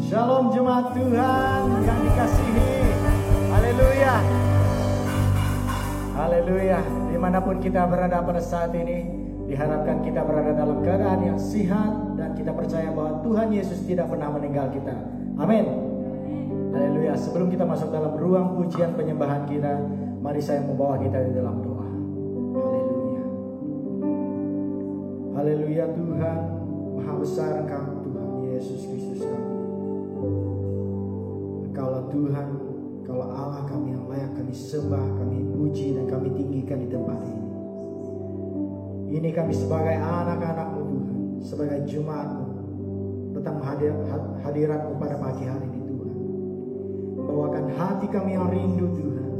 Shalom jemaat Tuhan yang dikasihi. Haleluya. Haleluya. Dimanapun kita berada pada saat ini, diharapkan kita berada dalam keadaan yang sehat dan kita percaya bahwa Tuhan Yesus tidak pernah meninggal kita. Amin. Haleluya. Sebelum kita masuk dalam ruang pujian penyembahan kita, mari saya membawa kita di dalam doa. Haleluya. Haleluya. Tuhan, Maha besar Engkau, Tuhan Yesus Kristus kami. Engkaulah Tuhan, Engkaulah Allah kami yang layak kami sembah, kami puji dan kami tinggikan di tempat ini. Ini kami sebagai anak-anak-Mu Tuhan, sebagai jemaat-Mu, datang hadirat-Mu pada pagi hari ini Tuhan. Membawakan hati kami yang rindu Tuhan,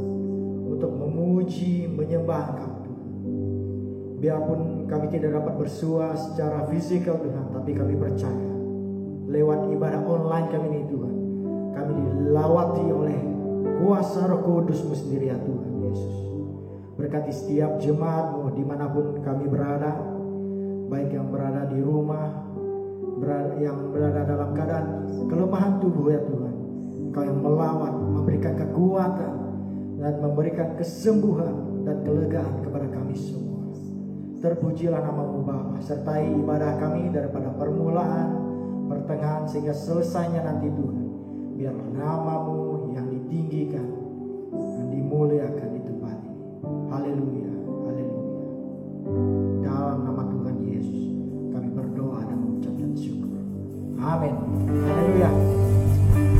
untuk memuji, menyembah Engkau Tuhan. Biarpun kami tidak dapat bersua secara fisikal Tuhan, tapi kami percaya lewat ibadah online kami ini Tuhan, kami dilawati oleh kuasa Roh Kudus-Mu sendiri ya Tuhan Yesus. Berkati setiap jemaat-Mu dimanapun kami berada, baik yang berada di rumah, yang berada dalam keadaan kelemahan tubuh ya Tuhan. Engkau yang melawat, memberikan kekuatan dan memberikan kesembuhan dan kelegaan kepada kami semua. Terpujilah nama-Mu Bapa, sertai ibadah kami daripada permulaan, pertengahan sehingga selesainya nanti Tuhan. Biar nama-Mu yang ditinggikan dan dimuliakan di tempat ini. Haleluya, haleluya. Dalam nama Tuhan Yesus kami berdoa dan mengucapkan syukur. Amin. Haleluya.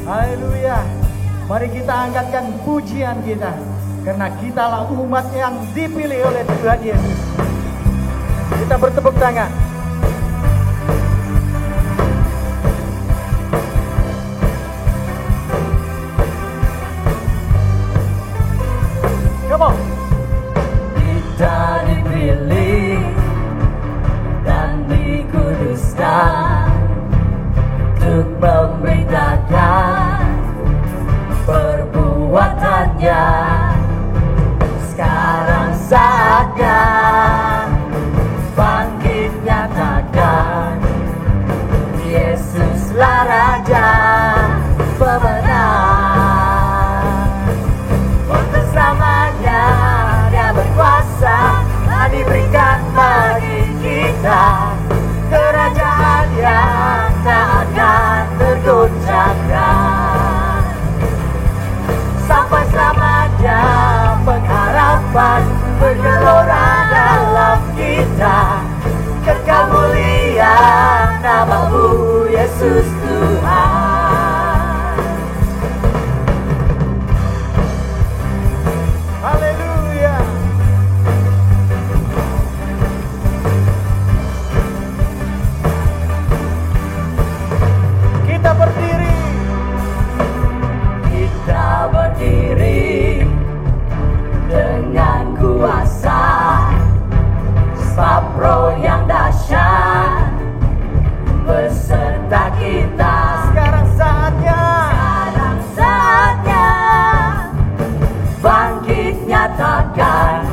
Haleluya. Mari kita angkatkan pujian kita, karena kitalah umat yang dipilih oleh Tuhan Yesus. Kita bertepuk tangan. Kita dipilih dan dikuduskan untuk memberitakan perbuatannya. Sekarang saatnya bangkit nyatakan, Yesuslah Raja pemenang. Untuk selamanya Dia berkuasa, dan diberikan bagi kita kerajaan yang tak akan tergoncangkan. Sampai selamanya pengharapan bergelora dalam kita. Kekal mulia nama-Mu Yesus Tuhan. Berdiri dengan kuasa, sebab Roh yang dahsyat beserta kita. Sekarang saatnya bangkit nyatakan,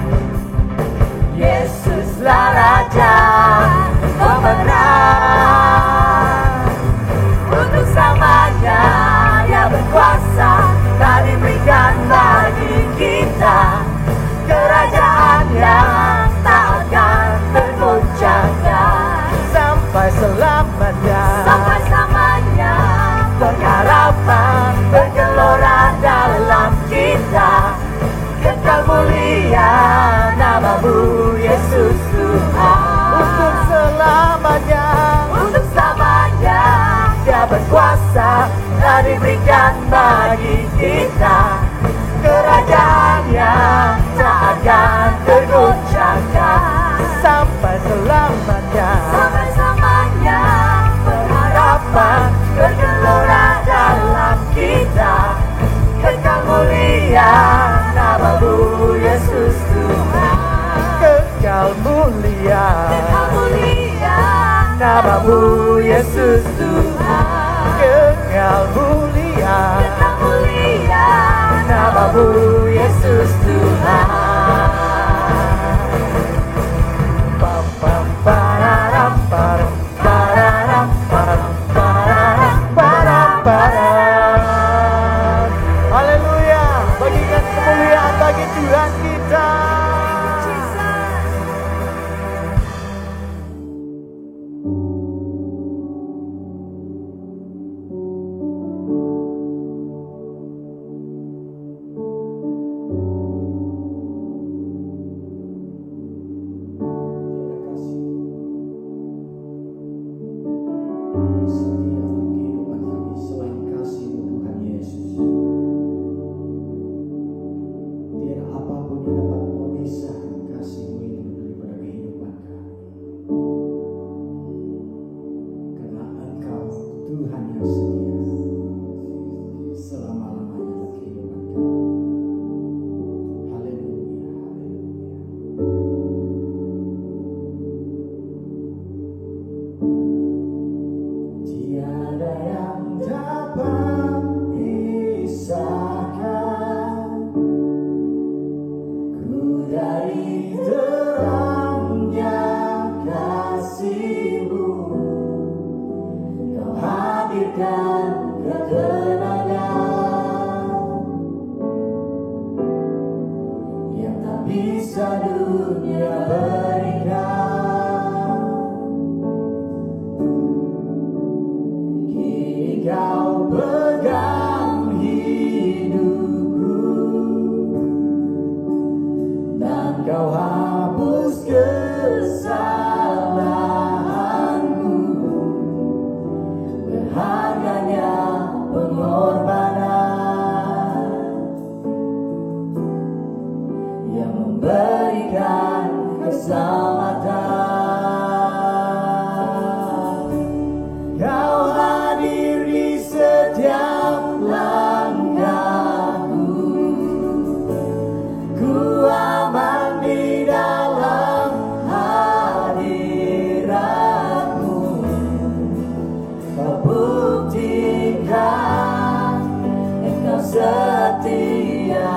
Yesuslah Raja pemenang. Untuk selamanya Dia berkuasa, dan diberikan bagi kita kerajaan yang tak akan tergoncangkan. Sampai selamanya pengharapan bergelora dalam kita. Kekal mulia nama-Mu Yesus Tuhan. Untuk selamanya Dia berkuasa, dan diberikan bagi kita kerajaan yang tak akan tergoncangkan. Sampai selamanya pengharapan bergelora dalam kita. Kekal mulia nama-Mu Yesus Tuhan. Kekal mulia nama-Mu Yesus Tuhan. Kekal mulia nama-Mu Yesus Tuhan. Pam pam pararam param pararam param pararam param param ketenangan yang tak bisa dunia berikan. Kini kau pegang hidupku dan kau hapus kesalahanku. Berharganya pengorbanan yang memberikan keselamatan. Kau hadir di setiap langkahku, ku aman di dalam hadiratmu. Kau buktikan engkau setia.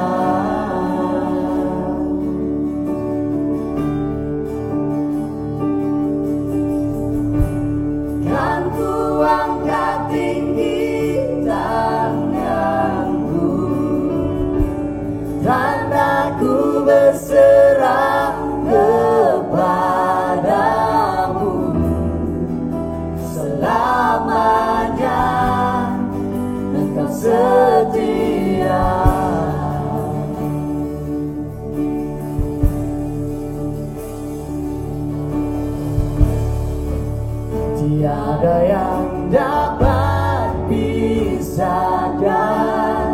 Kan ku angkat tinggi tanganku, tanda ku berserah kepadamu. Selamanya engkau setia. Tiada yang dapat pisahkan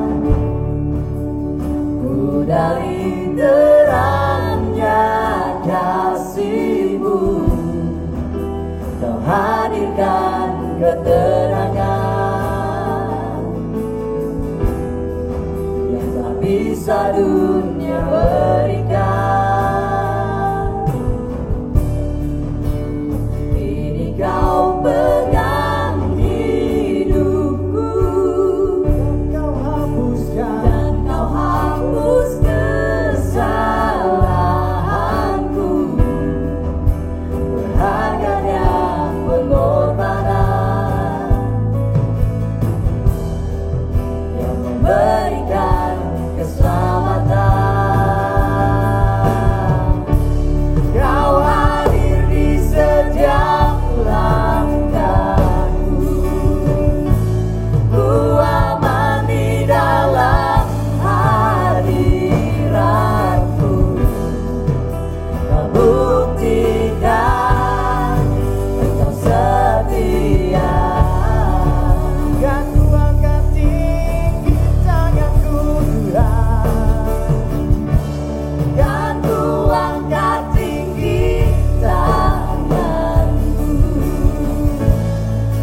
ku dari terangnya kasih-Mu. Kau hadirkan ketenangan yang tak bisa dunia berikan. Kini kau pegang hidupku dan kau hapus kesalahanku. Berharganya pengorbanan yang memberikan keselamatan. Kau hadir di setiap langkahku, ku aman di dalam hadiratmu. Kau buktikan engkau setia. Kan ku angkat tinggi tanganku, kan ku angkat tinggi tanganku,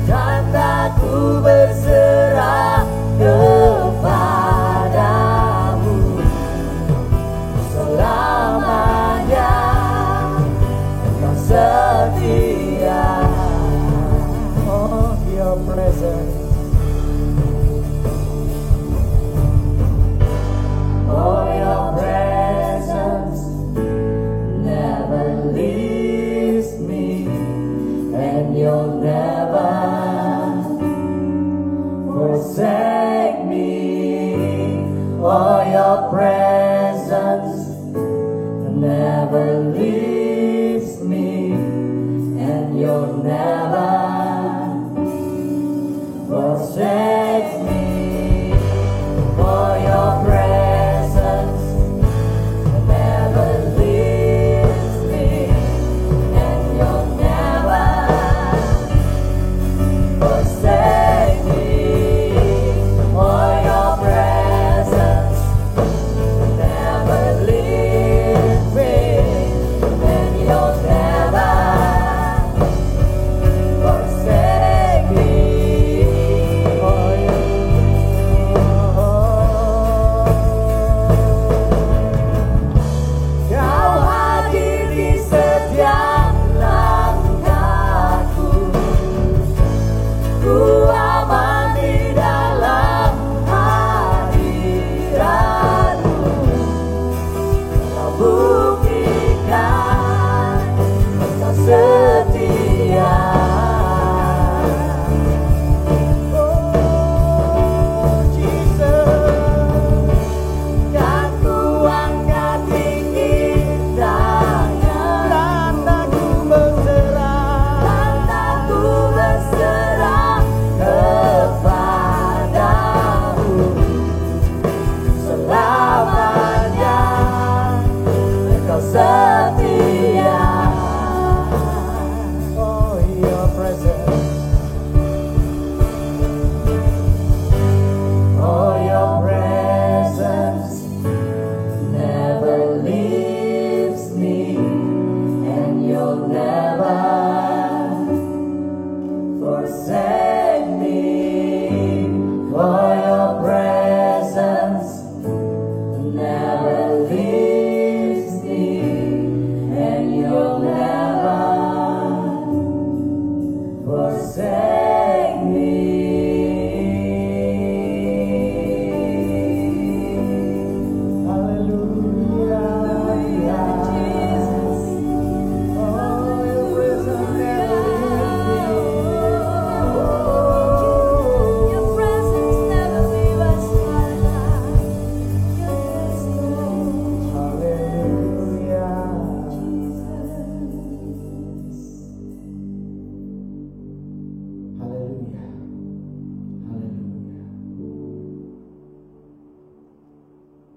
tanda ku berserah kepadamu. Selamanya engkau setia. Oh, your presence, oh, your presence never leaves me, and you'll never forsake me. Oh, your presence never leaves me, and you'll never forsake me. Oh, your presence never leaves me, and you'll never forsake me. Oh, your presence never leaves me, and you'll never forsake me.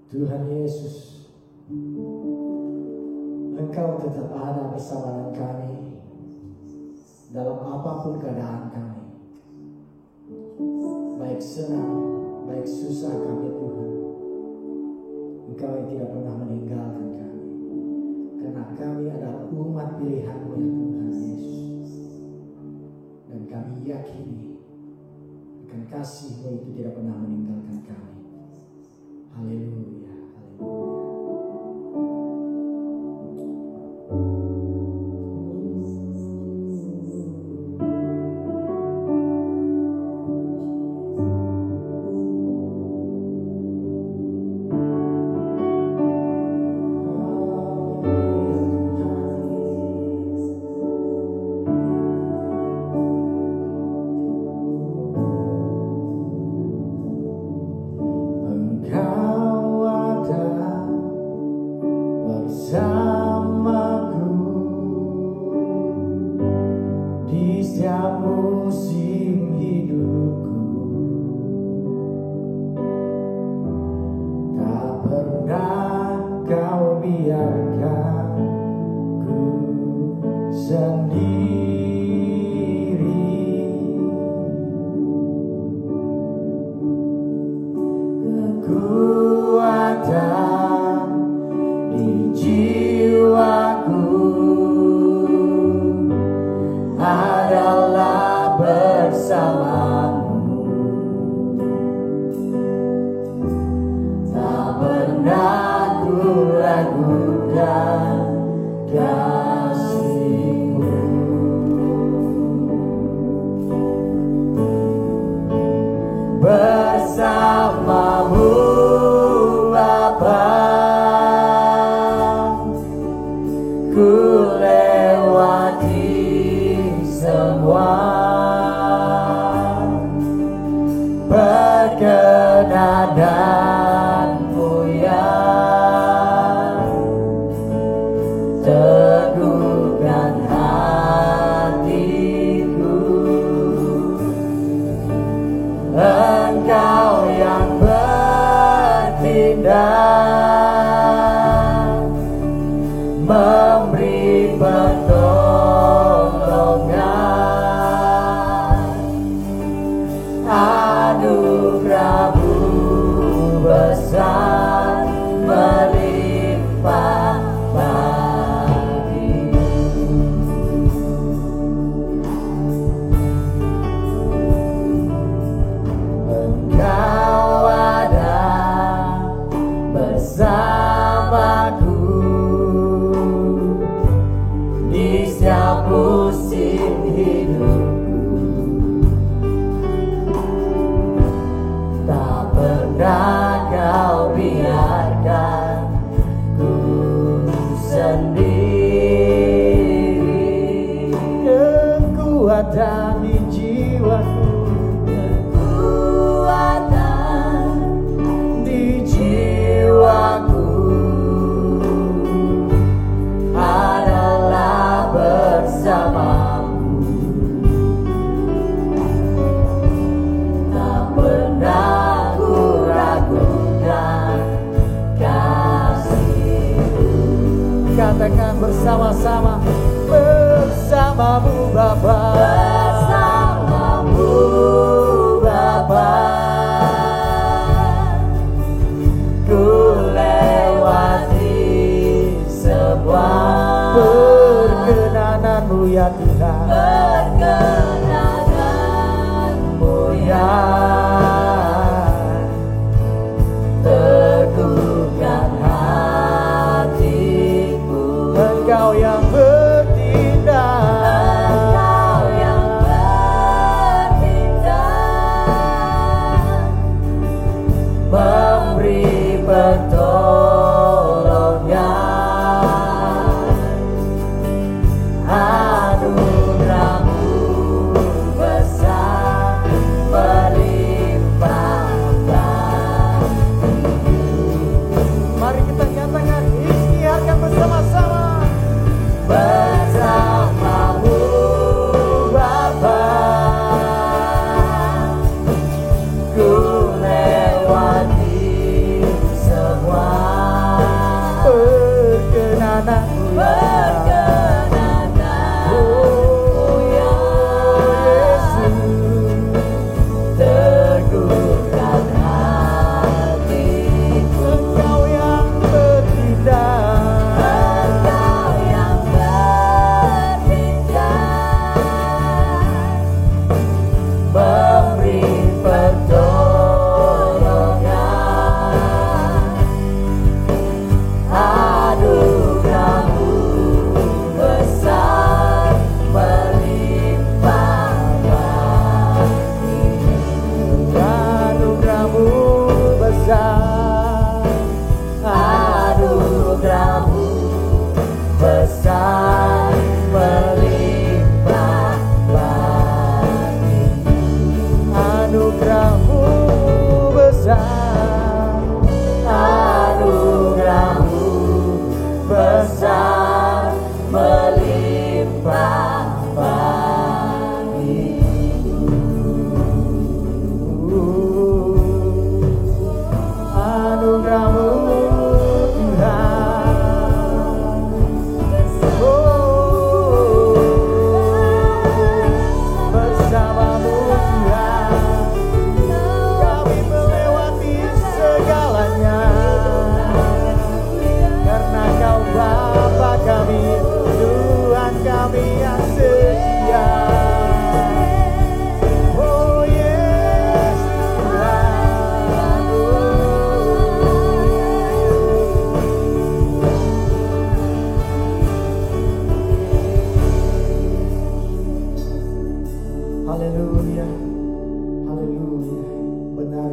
Tuhan Yesus, Engkau tetap ada bersama kami dalam apapun keadaan kami. Baik senang, baik susah kami Tuhan, Engkau yang tidak pernah meninggalkan kami. Karena kami adalah umat pilihan-Mu ya Tuhan Yesus. Dan kami yakini akan kasih-Mu itu tidak pernah meninggalkan kami. Haleluya, haleluya. Katakan bersama-sama, bersamamu Bapa, bersamamu Bapa, ku lewati sebuah perkenananmu ya Tuhan, perkenananmu ya teguhkan Engkau yang bertindak, Engkau yang bertindak, memberi pertolongan, anugerah-Mu besar melimpah bagi. Mari kita nyatakan, isytiharkan bersama-sama. Bersamamu Bapa, ku lewati semua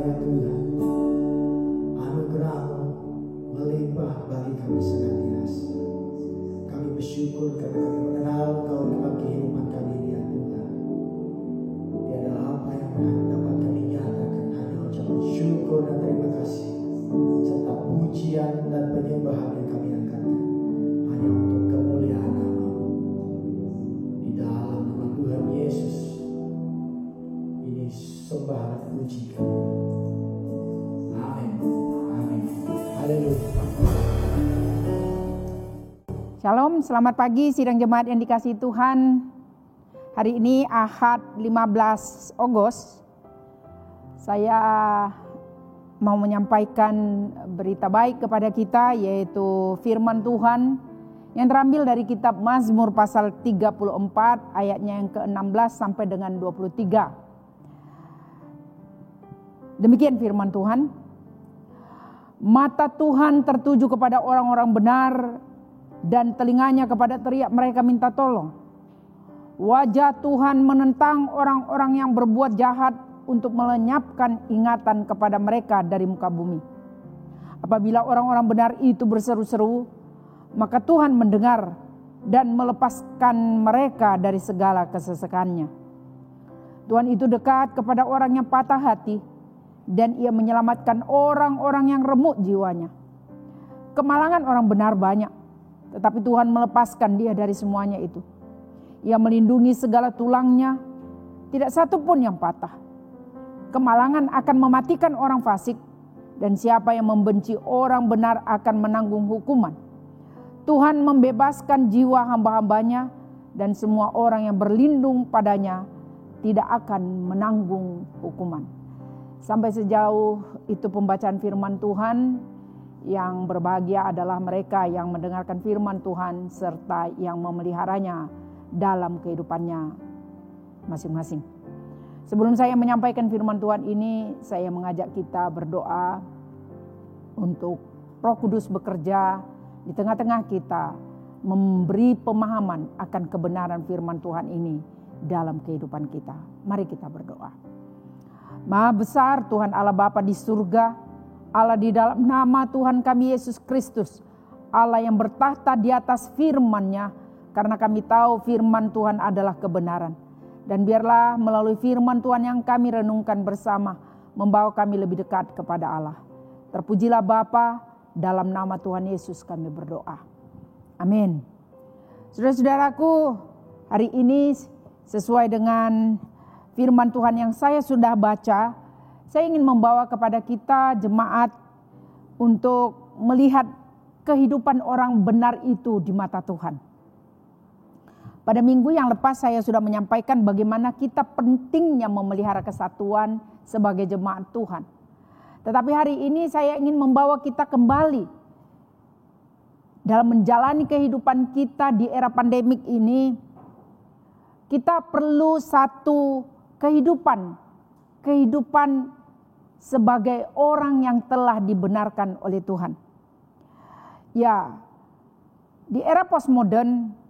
ya Tuhan, anugerah-Mu melimpah bagi kami senantiasa. Kami bersyukur karena kami mengenal Engkau dalam kehidupan kami ya Tuhan. Tiada apa yang dapat kami nyatakan, hanya ucapan syukur dan terima kasih serta pujian dan penyembahan yang kami angkatkan hanya untuk kemuliaan nama-Mu. Di dalam nama Tuhan Yesus ini sembah dan puji kami. Amin. Amin. Haleluya. Shalom, selamat pagi sidang jemaat yang dikasihi Tuhan. Hari ini Ahad 15 Agustus. Saya mau menyampaikan berita baik kepada kita, yaitu firman Tuhan yang terambil dari kitab Mazmur pasal 34 ayatnya yang ke-16 sampai dengan 23. Demikian firman Tuhan. Mata Tuhan tertuju kepada orang-orang benar dan telinganya kepada teriak mereka minta tolong. Wajah Tuhan menentang orang-orang yang berbuat jahat untuk melenyapkan ingatan kepada mereka dari muka bumi. Apabila orang-orang benar itu berseru-seru, maka Tuhan mendengar dan melepaskan mereka dari segala kesesakannya. Tuhan itu dekat kepada orang yang patah hati, dan Ia menyelamatkan orang-orang yang remuk jiwanya. Kemalangan orang benar banyak, tetapi Tuhan melepaskan dia dari semuanya itu. Ia melindungi segala tulangnya, tidak satu pun yang patah. Kemalangan akan mematikan orang fasik, dan siapa yang membenci orang benar akan menanggung hukuman. Tuhan membebaskan jiwa hamba-hambanya, dan semua orang yang berlindung padanya tidak akan menanggung hukuman. Sampai sejauh itu pembacaan firman Tuhan. Yang berbahagia adalah mereka yang mendengarkan firman Tuhan serta yang memeliharanya dalam kehidupannya masing-masing. Sebelum saya menyampaikan firman Tuhan ini, saya mengajak kita berdoa untuk Roh Kudus bekerja di tengah-tengah kita, memberi pemahaman akan kebenaran firman Tuhan ini dalam kehidupan kita. Mari kita berdoa. Maha besar Tuhan Allah Bapa di surga, Allah di dalam nama Tuhan kami Yesus Kristus, Allah yang bertahta di atas firman-Nya, karena kami tahu firman Tuhan adalah kebenaran. Dan biarlah melalui firman Tuhan yang kami renungkan bersama, membawa kami lebih dekat kepada Allah. Terpujilah Bapa, dalam nama Tuhan Yesus kami berdoa. Amin. Saudara-saudaraku, hari ini sesuai dengan firman Tuhan yang saya sudah baca, saya ingin membawa kepada kita jemaat untuk melihat kehidupan orang benar itu di mata Tuhan. Pada minggu yang lepas saya sudah menyampaikan bagaimana kita pentingnya memelihara kesatuan sebagai jemaat Tuhan. Tetapi hari ini saya ingin membawa kita kembali dalam menjalani kehidupan kita di era pandemik ini. Kita perlu satu kehidupan sebagai orang yang telah dibenarkan oleh Tuhan. Ya, di era postmodern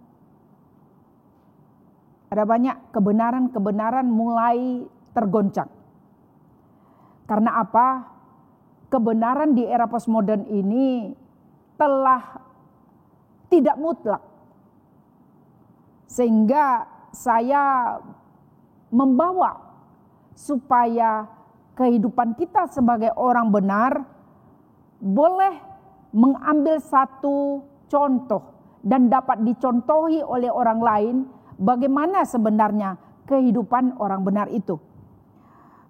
ada banyak kebenaran-kebenaran mulai tergoncang. Karena apa? Kebenaran di era postmodern ini telah tidak mutlak. Sehingga saya membawa supaya kehidupan kita sebagai orang benar boleh mengambil satu contoh dan dapat dicontohi oleh orang lain bagaimana sebenarnya kehidupan orang benar itu.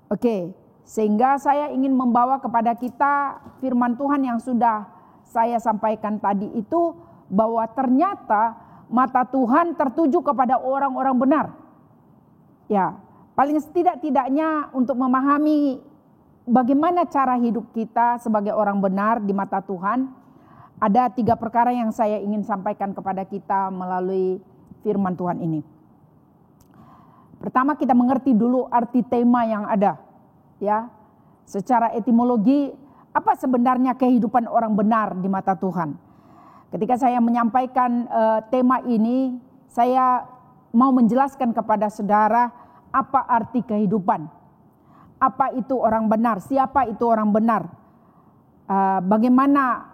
Oke, sehingga saya ingin membawa kepada kita firman Tuhan yang sudah saya sampaikan tadi itu, bahwa ternyata mata Tuhan tertuju kepada orang-orang benar. Ya, paling setidak-tidaknya untuk memahami bagaimana cara hidup kita sebagai orang benar di mata Tuhan, ada 3 perkara yang saya ingin sampaikan kepada kita melalui firman Tuhan ini. Pertama, kita mengerti dulu arti tema yang ada. Ya, secara etimologi, apa sebenarnya kehidupan orang benar di mata Tuhan? Ketika saya menyampaikan tema ini, saya mau menjelaskan kepada saudara apa arti kehidupan. apa itu orang benar, siapa itu orang benar, bagaimana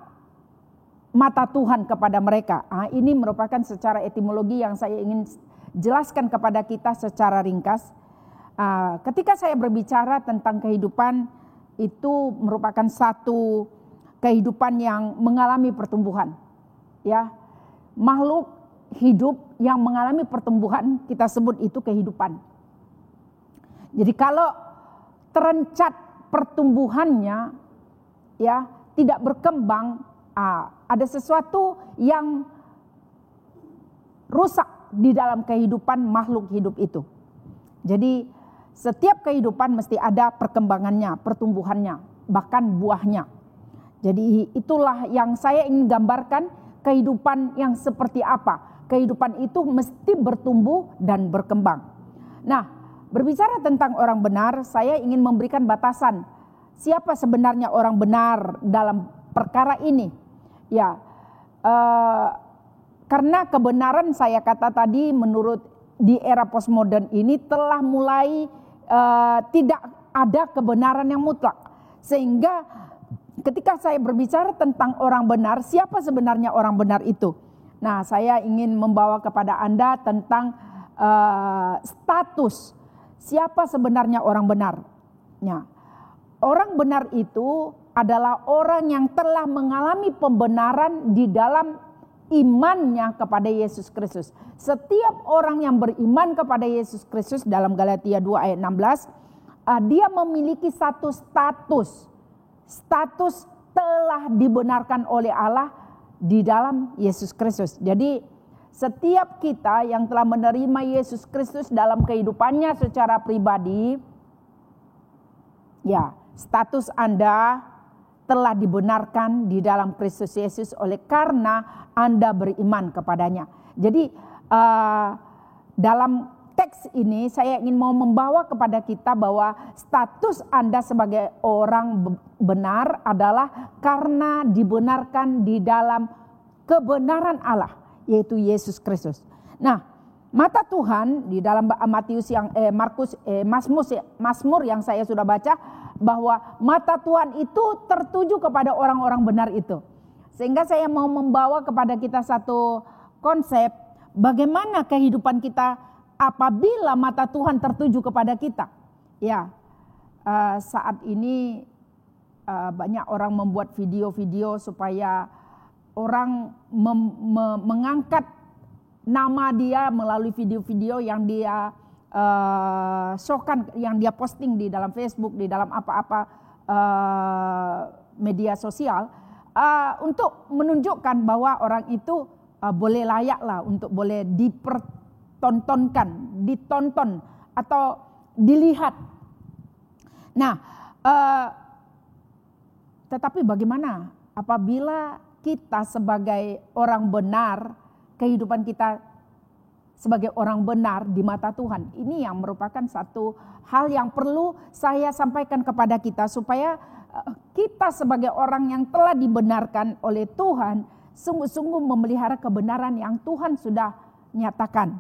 mata Tuhan kepada mereka. Ini merupakan secara etimologi yang saya ingin jelaskan kepada kita secara ringkas. Ketika saya berbicara tentang kehidupan, itu merupakan satu kehidupan yang mengalami pertumbuhan. Ya, makhluk hidup yang mengalami pertumbuhan, kita sebut itu kehidupan. Jadi kalau terencat pertumbuhannya, ya, tidak berkembang, ada sesuatu yang rusak di dalam kehidupan makhluk hidup itu. Jadi setiap kehidupan mesti ada perkembangannya, pertumbuhannya, bahkan buahnya. Jadi itulah yang saya ingin gambarkan, kehidupan yang seperti apa. Kehidupan itu mesti bertumbuh dan berkembang. Nah, berbicara tentang orang benar, saya ingin memberikan batasan. Siapa sebenarnya orang benar dalam perkara ini? Ya, karena kebenaran saya kata tadi menurut di era postmodern ini telah mulai tidak ada kebenaran yang mutlak. Sehingga ketika saya berbicara tentang orang benar, siapa sebenarnya orang benar itu? Nah, saya ingin membawa kepada Anda tentang status siapa sebenarnya orang benar. Nah, orang benar itu adalah orang yang telah mengalami pembenaran di dalam imannya kepada Yesus Kristus. Setiap orang yang beriman kepada Yesus Kristus dalam Galatia 2 ayat 16, dia memiliki satu status. Status telah dibenarkan oleh Allah di dalam Yesus Kristus. Jadi setiap kita yang telah menerima Yesus Kristus dalam kehidupannya secara pribadi, ya, status Anda telah dibenarkan di dalam Kristus Yesus oleh karena Anda beriman kepadanya. Jadi dalam teks ini saya ingin mau membawa kepada kita bahwa status Anda sebagai orang benar adalah karena dibenarkan di dalam kebenaran Allah, yaitu Yesus Kristus. Nah, mata Tuhan di dalam Matius yang Mazmur yang saya sudah baca, bahwa mata Tuhan itu tertuju kepada orang-orang benar itu. Sehingga saya mau membawa kepada kita satu konsep bagaimana kehidupan kita apabila mata Tuhan tertuju kepada kita. Ya, saat ini banyak orang membuat video-video supaya orang mengangkat nama dia melalui video-video yang dia showkan, yang dia posting di dalam Facebook, di dalam apa-apa media sosial, untuk menunjukkan bahwa orang itu boleh layak lah untuk boleh ditonton atau dilihat. Nah, tetapi bagaimana apabila kita sebagai orang benar, kehidupan kita sebagai orang benar di mata Tuhan? Ini yang merupakan satu hal yang perlu saya sampaikan kepada kita supaya kita sebagai orang yang telah dibenarkan oleh Tuhan sungguh-sungguh memelihara kebenaran yang Tuhan sudah nyatakan.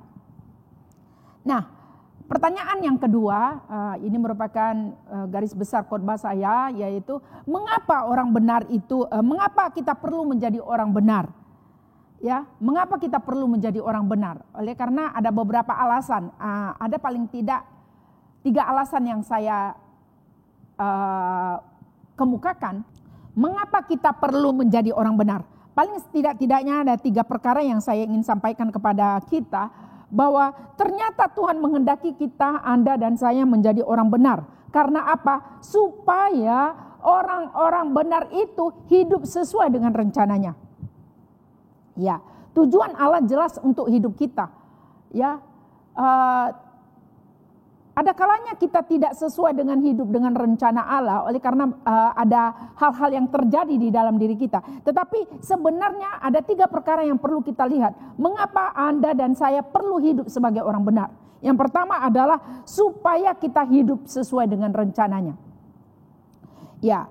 Nah, pertanyaan yang kedua, ini merupakan garis besar khotbah saya, yaitu mengapa orang benar itu, mengapa kita perlu menjadi orang benar? Ya, mengapa kita perlu menjadi orang benar? Oleh karena ada beberapa alasan. Ada paling tidak 3 alasan yang saya kemukakan. Mengapa kita perlu menjadi orang benar? Paling tidak-tidaknya ada 3 perkara yang saya ingin sampaikan kepada kita, bahwa ternyata Tuhan menghendaki kita, Anda dan saya menjadi orang benar. Karena apa? Supaya orang-orang benar itu hidup sesuai dengan rencananya. Ya, tujuan Allah jelas untuk hidup kita. Ya, ada kalanya kita tidak sesuai dengan hidup dengan rencana Allah, oleh karena ada hal-hal yang terjadi di dalam diri kita. Tetapi sebenarnya ada 3 perkara yang perlu kita lihat. Mengapa Anda dan saya perlu hidup sebagai orang benar? Yang pertama adalah supaya kita hidup sesuai dengan rencananya. Ya,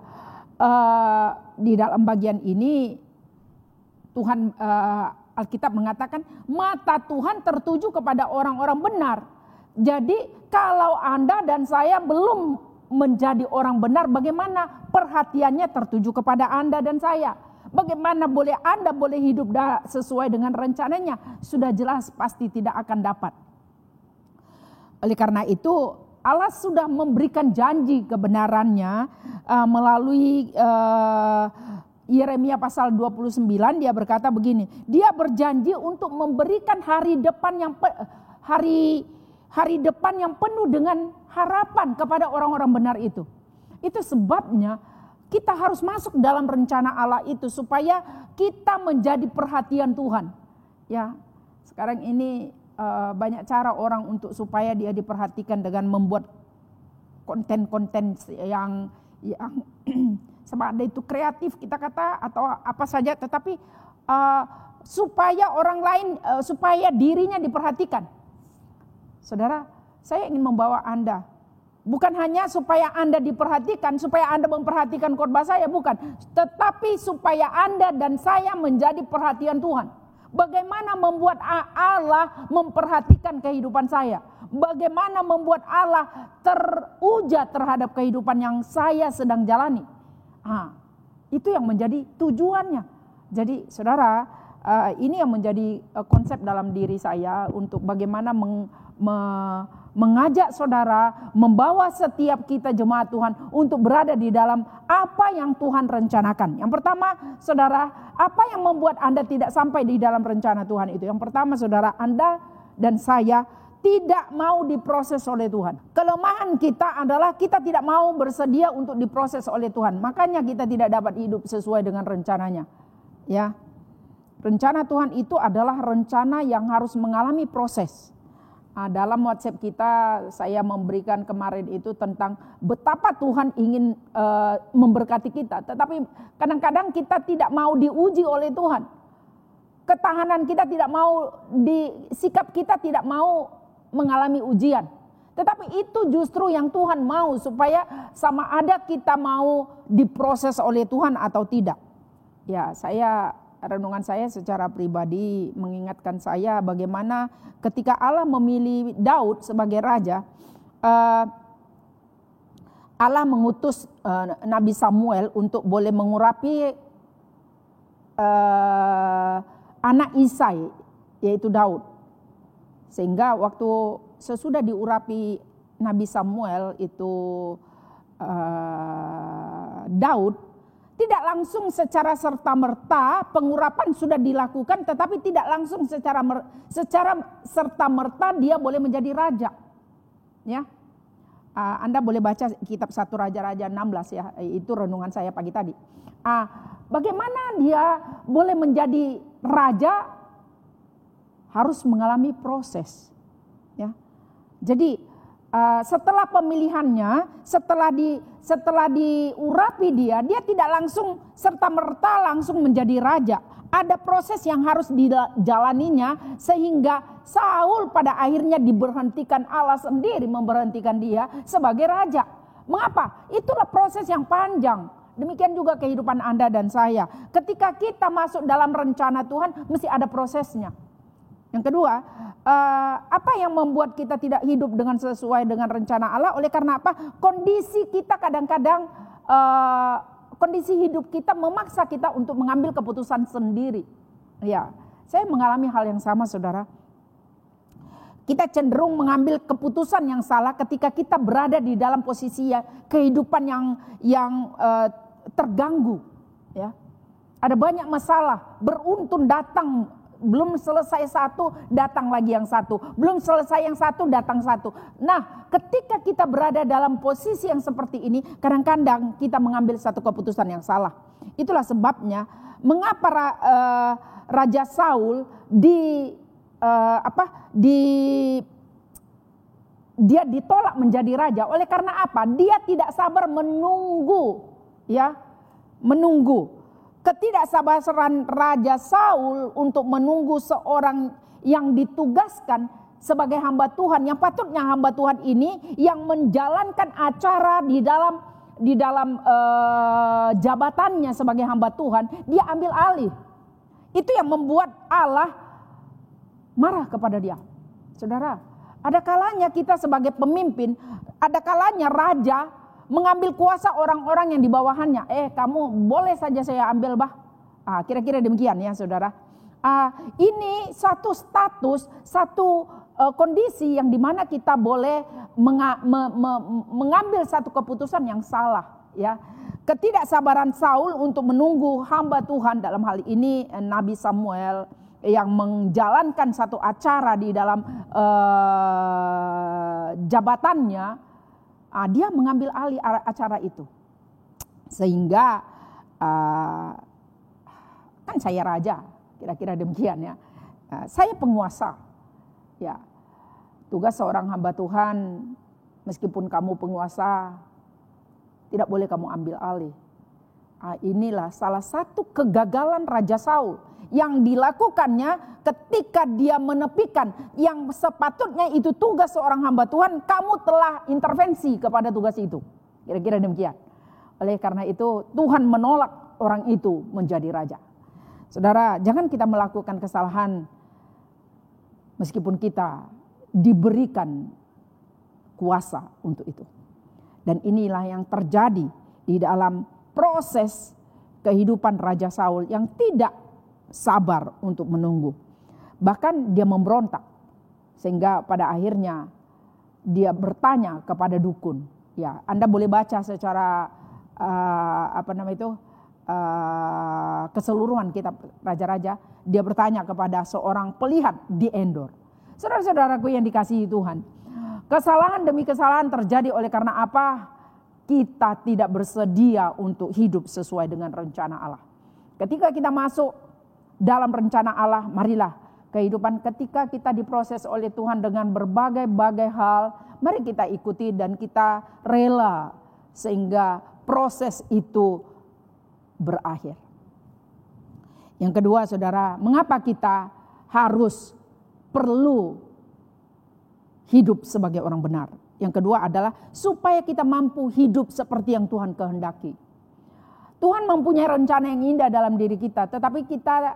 di dalam bagian ini Tuhan, Alkitab mengatakan mata Tuhan tertuju kepada orang-orang benar. Jadi kalau Anda dan saya belum menjadi orang benar, bagaimana perhatiannya tertuju kepada Anda dan saya. Bagaimana Anda boleh hidup sesuai dengan rencananya? Sudah jelas pasti tidak akan dapat. Oleh karena itu Allah sudah memberikan janji kebenarannya melalui Yeremia pasal 29. Dia berkata begini, dia berjanji untuk memberikan hari depan yang penuh dengan harapan kepada orang-orang benar itu. Itu sebabnya kita harus masuk dalam rencana Allah itu supaya kita menjadi perhatian Tuhan. Ya, sekarang ini banyak cara orang untuk supaya dia diperhatikan dengan membuat konten-konten yang sama ada itu kreatif kita kata atau apa saja, tetapi supaya orang lain, supaya dirinya diperhatikan. Saudara, saya ingin membawa Anda, bukan hanya supaya Anda diperhatikan, supaya Anda memperhatikan khotbah saya, bukan. Tetapi supaya Anda dan saya menjadi perhatian Tuhan. Bagaimana membuat Allah memperhatikan kehidupan saya? Bagaimana membuat Allah teruja terhadap kehidupan yang saya sedang jalani? Itu yang menjadi tujuannya. Jadi saudara, ini yang menjadi konsep dalam diri saya untuk bagaimana mengajak saudara, membawa setiap kita jemaat Tuhan untuk berada di dalam apa yang Tuhan rencanakan. Yang pertama, saudara, apa yang membuat Anda tidak sampai di dalam rencana Tuhan itu? Yang pertama, saudara, Anda dan saya tidak mau diproses oleh Tuhan. Kelemahan kita adalah kita tidak mau bersedia untuk diproses oleh Tuhan. Makanya kita tidak dapat hidup sesuai dengan rencananya. Ya. Rencana Tuhan itu adalah rencana yang harus mengalami proses. Dalam WhatsApp kita saya memberikan kemarin itu tentang betapa Tuhan ingin memberkati kita, tetapi kadang-kadang kita tidak mau diuji oleh Tuhan. Ketahanan kita tidak mau, sikap kita tidak mau mengalami ujian. Tetapi itu justru yang Tuhan mau, supaya sama ada kita mau diproses oleh Tuhan atau tidak. Ya, renungan saya secara pribadi mengingatkan saya bagaimana ketika Allah memilih Daud sebagai raja, Allah mengutus Nabi Samuel untuk boleh mengurapi anak Isai, yaitu Daud. Sehingga waktu sesudah diurapi Nabi Samuel itu Daud, tidak langsung secara serta-merta pengurapan sudah dilakukan, tetapi tidak langsung secara serta-merta dia boleh menjadi raja. Ya, Anda boleh baca kitab 1 Raja-Raja 16 ya, itu renungan saya pagi tadi. Bagaimana dia boleh menjadi raja? Harus mengalami proses. Ya, jadi setelah pemilihannya, setelah diurapi dia tidak langsung serta-merta langsung menjadi raja. Ada proses yang harus dijalaninya sehingga Saul pada akhirnya diberhentikan, Allah sendiri memberhentikan dia sebagai raja. Mengapa? Itulah proses yang panjang. Demikian juga kehidupan Anda dan saya. Ketika kita masuk dalam rencana Tuhan, mesti ada prosesnya. Yang kedua, apa yang membuat kita tidak hidup dengan sesuai dengan rencana Allah? Oleh karena apa? Kondisi kita kadang-kadang, kondisi hidup kita memaksa kita untuk mengambil keputusan sendiri. Ya, saya mengalami hal yang sama, saudara. Kita cenderung mengambil keputusan yang salah ketika kita berada di dalam posisi kehidupan yang terganggu. Ya, ada banyak masalah, beruntun datang. Belum selesai satu, datang lagi yang satu. Belum selesai yang satu, datang satu. Nah, ketika kita berada dalam posisi yang seperti ini, kadang-kadang kita mengambil satu keputusan yang salah. Itulah sebabnya mengapa Raja Saul dia ditolak menjadi raja. Oleh karena apa? Dia tidak sabar menunggu, ya, menunggu. Ketidaksabaran Raja Saul untuk menunggu seorang yang ditugaskan sebagai hamba Tuhan, yang patutnya hamba Tuhan ini yang menjalankan acara di dalam jabatannya sebagai hamba Tuhan, dia ambil alih. Itu yang membuat Allah marah kepada dia. Saudara, ada kalanya kita sebagai pemimpin, ada kalanya raja mengambil kuasa orang-orang yang di bawahannya. Kamu boleh saja saya ambil kira-kira demikian ya saudara. Ini satu status, satu kondisi yang dimana kita boleh mengambil satu keputusan yang salah ya. Ketidaksabaran Saul untuk menunggu hamba Tuhan, dalam hal ini Nabi Samuel, yang menjalankan satu acara di dalam jabatannya, dia mengambil alih acara itu. Sehingga kan saya raja, kira-kira demikian ya. Saya penguasa. Ya. Tugas seorang hamba Tuhan, meskipun kamu penguasa, tidak boleh kamu ambil alih. Inilah salah satu kegagalan Raja Saul yang dilakukannya ketika dia menepikan yang sepatutnya itu tugas seorang hamba Tuhan, kamu telah intervensi kepada tugas itu. Kira-kira demikian. Oleh karena itu Tuhan menolak orang itu menjadi raja. Saudara, jangan kita melakukan kesalahan meskipun kita diberikan kuasa untuk itu. Dan inilah yang terjadi di dalam proses kehidupan Raja Saul yang tidak sabar untuk menunggu. Bahkan dia memberontak. Sehingga pada akhirnya dia bertanya kepada dukun. Ya, Anda boleh baca secara keseluruhan kitab raja-raja. Dia bertanya kepada seorang pelihat di Endor. Saudara-saudaraku yang dikasihi Tuhan, kesalahan demi kesalahan terjadi oleh karena apa? Kita tidak bersedia untuk hidup sesuai dengan rencana Allah. Ketika kita masuk dalam rencana Allah, marilah kehidupan ketika kita diproses oleh Tuhan dengan berbagai-bagai hal, mari kita ikuti dan kita rela sehingga proses itu berakhir. Yang kedua, saudara, mengapa kita harus perlu hidup sebagai orang benar? Yang kedua adalah supaya kita mampu hidup seperti yang Tuhan kehendaki. Tuhan mempunyai rencana yang indah dalam diri kita, tetapi kita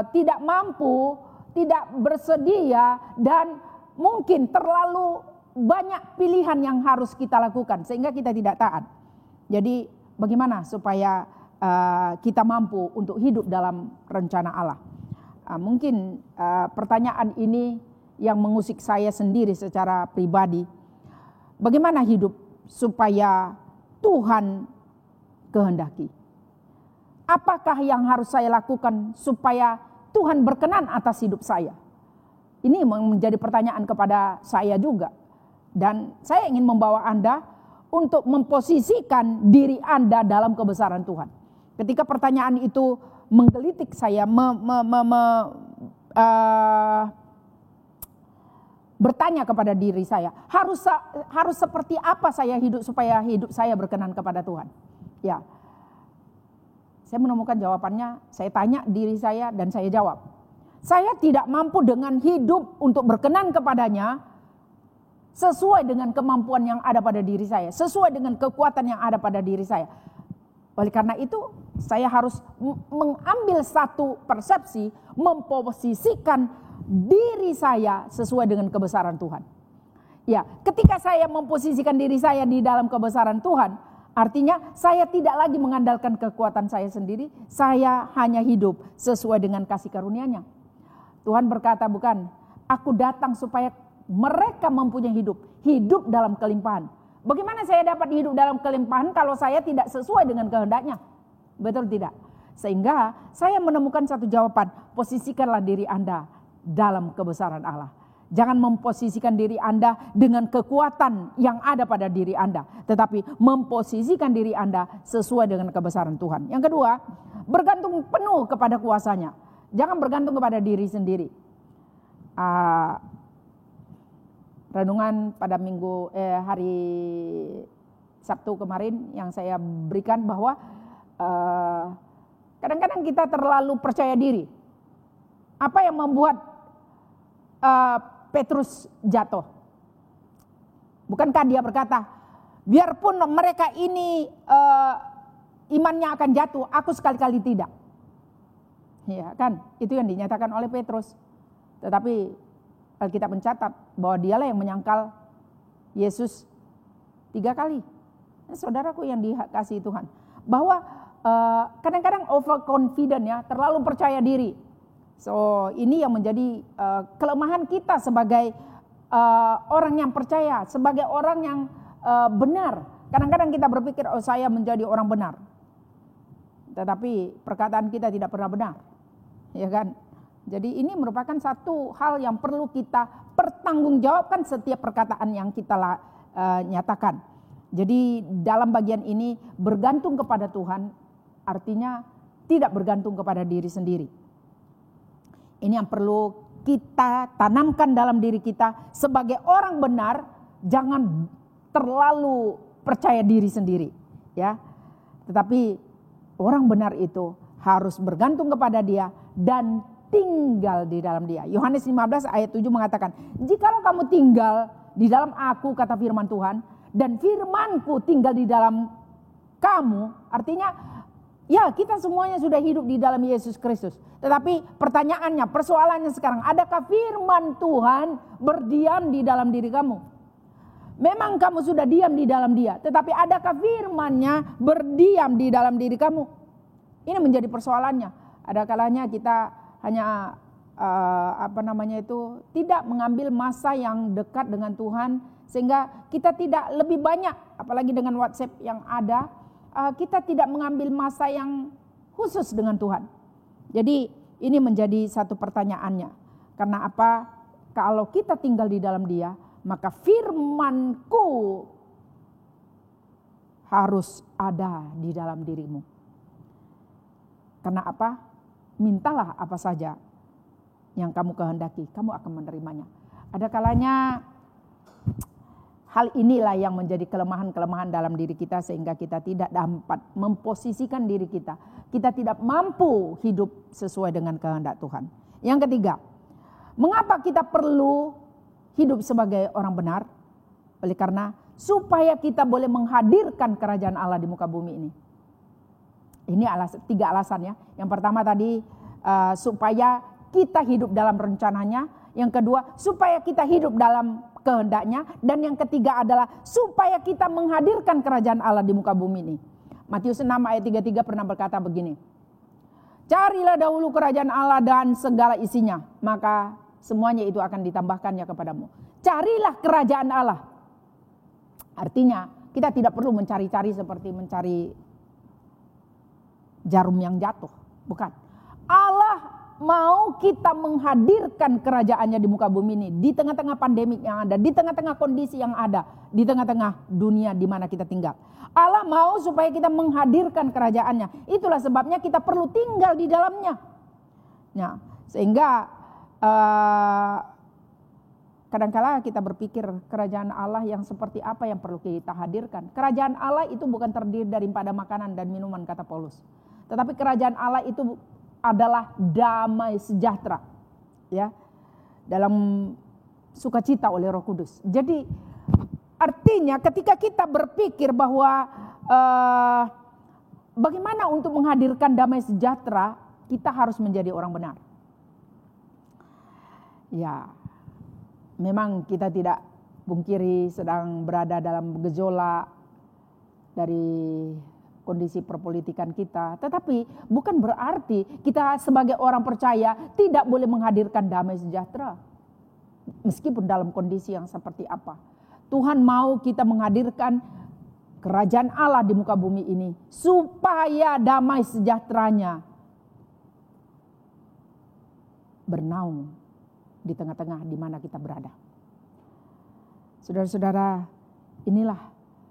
tidak mampu, tidak bersedia, dan mungkin terlalu banyak pilihan yang harus kita lakukan sehingga kita tidak taat. Jadi bagaimana supaya kita mampu untuk hidup dalam rencana Allah? Mungkin pertanyaan ini yang mengusik saya sendiri secara pribadi. Bagaimana hidup supaya Tuhan kehendaki? Apakah yang harus saya lakukan supaya Tuhan berkenan atas hidup saya? Ini menjadi pertanyaan kepada saya juga. Dan saya ingin membawa Anda untuk memposisikan diri Anda dalam kebesaran Tuhan. Ketika pertanyaan itu menggelitik saya, bertanya kepada diri saya, harus seperti apa saya hidup supaya hidup saya berkenan kepada Tuhan? Ya, saya menemukan jawabannya. Saya tanya diri saya dan saya jawab, saya tidak mampu dengan hidup untuk berkenan kepadanya sesuai dengan kemampuan yang ada pada diri saya, sesuai dengan kekuatan yang ada pada diri saya. Oleh karena itu, saya harus mengambil satu persepsi, memposisikan diri saya sesuai dengan kebesaran Tuhan. Ya, ketika saya memposisikan diri saya di dalam kebesaran Tuhan, artinya saya tidak lagi mengandalkan kekuatan saya sendiri, saya hanya hidup sesuai dengan kasih karunia-Nya. Tuhan berkata, bukan, aku datang supaya mereka mempunyai hidup dalam kelimpahan. Bagaimana saya dapat hidup dalam kelimpahan kalau saya tidak sesuai dengan kehendak-Nya? Betul tidak? Sehingga saya menemukan satu jawaban, posisikanlah diri Anda dalam kebesaran Allah. Jangan memposisikan diri Anda dengan kekuatan yang ada pada diri Anda, tetapi memposisikan diri Anda sesuai dengan kebesaran Tuhan. Yang kedua, bergantung penuh kepada kuasa-Nya. Jangan bergantung kepada diri sendiri. Renungan pada hari Sabtu kemarin yang saya berikan bahwa kadang-kadang kita terlalu percaya diri. Apa yang membuat Petrus jatuh? Bukankah dia berkata, biarpun mereka ini imannya akan jatuh, aku sekali-kali tidak. Ya kan, itu yang dinyatakan oleh Petrus. Tetapi Alkitab mencatat bahwa dialah yang menyangkal Yesus 3 kali. Saudaraku yang dikasihi Tuhan, bahwa kadang-kadang overconfident ya, terlalu percaya diri. So ini yang menjadi kelemahan kita sebagai orang yang percaya, sebagai orang yang benar. Kadang-kadang kita berpikir, oh saya menjadi orang benar, tetapi perkataan kita tidak pernah benar, ya kan? Jadi ini merupakan satu hal yang perlu kita pertanggungjawabkan setiap perkataan yang kita nyatakan. Jadi dalam bagian ini bergantung kepada Tuhan, artinya tidak bergantung kepada diri sendiri. Ini yang perlu kita tanamkan dalam diri kita sebagai orang benar. Jangan terlalu percaya diri sendiri, ya. Tetapi orang benar itu harus bergantung kepada Dia dan tinggal di dalam Dia. Yohanes 15 ayat 7 mengatakan, jikalau kamu tinggal di dalam aku, kata firman Tuhan, dan firmanku tinggal di dalam kamu, artinya ya kita semuanya sudah hidup di dalam Yesus Kristus. Tetapi pertanyaannya, persoalannya sekarang, adakah firman Tuhan berdiam di dalam diri kamu? Memang kamu sudah diam di dalam Dia, tetapi adakah firman-Nya berdiam di dalam diri kamu? Ini menjadi persoalannya. Ada kalanya kita hanya tidak mengambil masa yang dekat dengan Tuhan, sehingga kita tidak lebih banyak, apalagi dengan WhatsApp yang ada, kita tidak mengambil masa yang khusus dengan Tuhan. Jadi ini menjadi satu pertanyaannya. Karena apa? Kalau kita tinggal di dalam Dia, maka firman-Ku harus ada di dalam dirimu. Karena apa? Mintalah apa saja yang kamu kehendaki, kamu akan menerimanya. Ada kalanya hal inilah yang menjadi kelemahan-kelemahan dalam diri kita, sehingga kita tidak dapat memposisikan diri kita. Kita tidak mampu hidup sesuai dengan kehendak Tuhan. Yang ketiga, mengapa kita perlu hidup sebagai orang benar? Oleh karena supaya kita boleh menghadirkan kerajaan Allah di muka bumi ini. Ini tiga alasan ya. Yang pertama tadi supaya kita hidup dalam rencananya. Yang kedua supaya kita hidup dalam kehendaknya. Dan yang ketiga adalah supaya kita menghadirkan kerajaan Allah di muka bumi ini. Matius 6 ayat 33 pernah berkata begini. Carilah dahulu kerajaan Allah dan segala isinya, maka semuanya itu akan ditambahkannya kepadamu. Carilah kerajaan Allah. Artinya kita tidak perlu mencari-cari seperti mencari jarum yang jatuh. Bukan. Allah mau kita menghadirkan kerajaannya di muka bumi ini. Di tengah-tengah pandemik yang ada. Di tengah-tengah kondisi yang ada. Di tengah-tengah dunia di mana kita tinggal. Allah mau supaya kita menghadirkan kerajaannya. Itulah sebabnya kita perlu tinggal di dalamnya. Nah, sehingga kadang-kala kita berpikir kerajaan Allah yang seperti apa yang perlu kita hadirkan. Kerajaan Allah itu bukan terdiri daripada makanan dan minuman, kata Paulus. Tetapi kerajaan Allah itu adalah damai sejahtera, ya, dalam sukacita oleh Roh Kudus. Jadi artinya ketika kita berpikir bahwa bagaimana untuk menghadirkan damai sejahtera, kita harus menjadi orang benar. Ya, memang kita tidak pungkiri sedang berada dalam gejolak dari kondisi perpolitikan kita. Tetapi bukan berarti kita sebagai orang percaya tidak boleh menghadirkan damai sejahtera. Meskipun dalam kondisi yang seperti apa. Tuhan mau kita menghadirkan kerajaan Allah di muka bumi ini. Supaya damai sejahteranya bernaung di tengah-tengah di mana kita berada. Saudara-saudara, inilah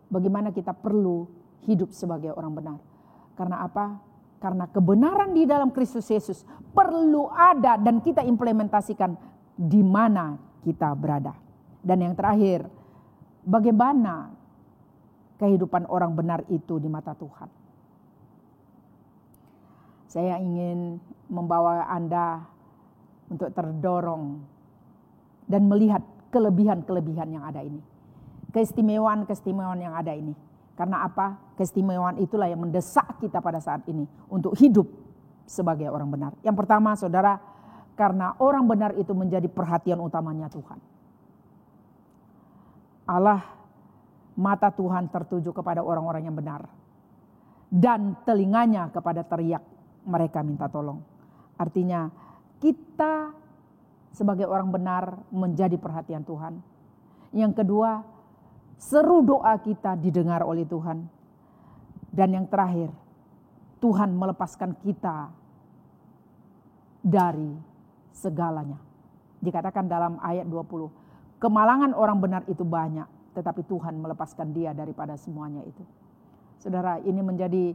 bagaimana kita perlu hidup sebagai orang benar. Karena apa? Karena kebenaran di dalam Kristus Yesus perlu ada dan kita implementasikan di mana kita berada. Dan yang terakhir, bagaimana kehidupan orang benar itu di mata Tuhan. Saya ingin membawa Anda untuk terdorong dan melihat kelebihan-kelebihan yang ada ini. Keistimewaan-keistimewaan yang ada ini. Karena apa? Keistimewaan itulah yang mendesak kita pada saat ini untuk hidup sebagai orang benar. Yang pertama, saudara, karena orang benar itu menjadi perhatian utamanya Tuhan. Allah mata Tuhan tertuju kepada orang-orang yang benar. Dan telinganya kepada teriak mereka minta tolong. Artinya kita sebagai orang benar menjadi perhatian Tuhan. Yang kedua, seru doa kita didengar oleh Tuhan. Dan yang terakhir, Tuhan melepaskan kita dari segalanya. Dikatakan dalam ayat 20, kemalangan orang benar itu banyak, tetapi Tuhan melepaskan dia daripada semuanya itu. Saudara, ini menjadi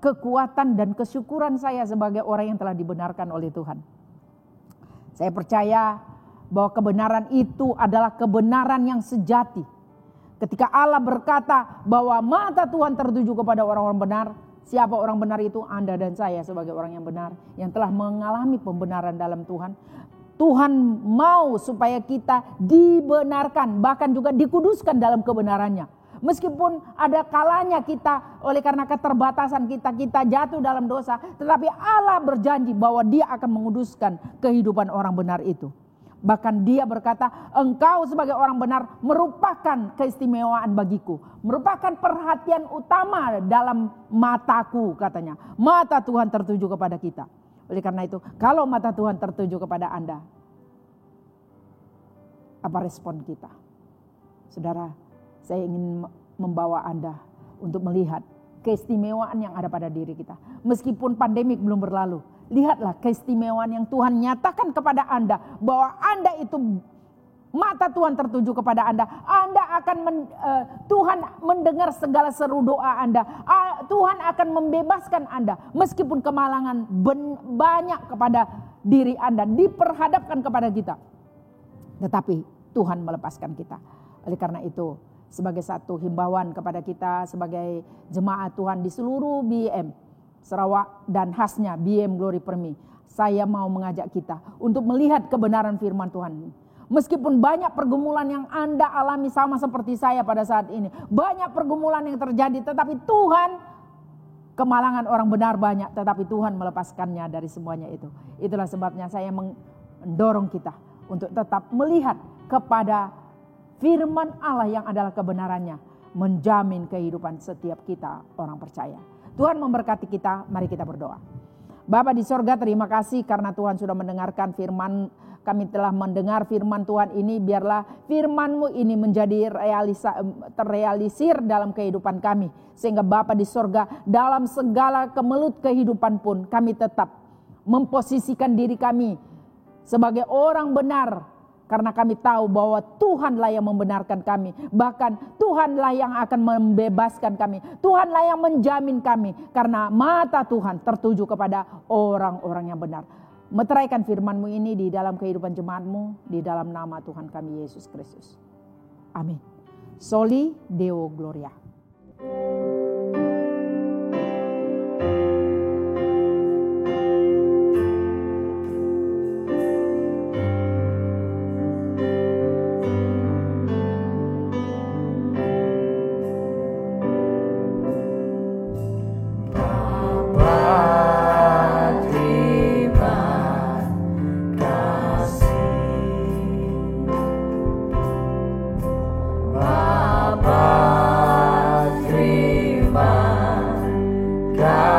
kekuatan dan kesyukuran saya sebagai orang yang telah dibenarkan oleh Tuhan. Saya percaya bahwa kebenaran itu adalah kebenaran yang sejati. Ketika Allah berkata bahwa mata Tuhan tertuju kepada orang-orang benar, siapa orang benar itu? Anda dan saya sebagai orang yang benar, yang telah mengalami pembenaran dalam Tuhan. Tuhan mau supaya kita dibenarkan, bahkan juga dikuduskan dalam kebenarannya. Meskipun ada kalanya kita oleh karena keterbatasan kita jatuh dalam dosa, tetapi Allah berjanji bahwa Dia akan menguduskan kehidupan orang benar itu. Bahkan Dia berkata, engkau sebagai orang benar merupakan keistimewaan bagiku, merupakan perhatian utama dalam mataku, katanya. Mata Tuhan tertuju kepada kita. Oleh karena itu, kalau mata Tuhan tertuju kepada Anda, apa respon kita? Saudara, saya ingin membawa Anda untuk melihat keistimewaan yang ada pada diri kita. Meskipun pandemik belum berlalu, lihatlah keistimewaan yang Tuhan nyatakan kepada Anda. Bahwa Anda itu, mata Tuhan tertuju kepada Anda. Anda akan Tuhan mendengar segala seru doa Anda. Tuhan akan membebaskan Anda. Meskipun kemalangan banyak kepada diri Anda, diperhadapkan kepada kita. Tetapi Tuhan melepaskan kita. Oleh karena itu, sebagai satu himbauan kepada kita sebagai jemaat Tuhan di seluruh BM Sarawak dan khasnya BM Glory Permi, saya mau mengajak kita untuk melihat kebenaran firman Tuhan. Meskipun banyak pergumulan yang Anda alami sama seperti saya pada saat ini, banyak pergumulan yang terjadi, tetapi Tuhan, kemalangan orang benar banyak, tetapi Tuhan melepaskannya dari semuanya itu. Itulah sebabnya saya mendorong kita untuk tetap melihat kepada firman Allah yang adalah kebenarannya, menjamin kehidupan setiap kita orang percaya. Tuhan memberkati kita, mari kita berdoa. Bapa di sorga, terima kasih karena Tuhan sudah mendengarkan firman. Kami telah mendengar firman Tuhan ini, biarlah firman-Mu ini menjadi terrealisir dalam kehidupan kami. Sehingga Bapa di sorga, dalam segala kemelut kehidupan pun kami tetap memposisikan diri kami sebagai orang benar. Karena kami tahu bahwa Tuhanlah yang membenarkan kami. Bahkan Tuhanlah yang akan membebaskan kami. Tuhanlah yang menjamin kami. Karena mata Tuhan tertuju kepada orang-orang yang benar. Meteraikan firman-Mu ini di dalam kehidupan jemaat-Mu. Di dalam nama Tuhan kami Yesus Kristus. Amin. Soli Deo Gloria. God.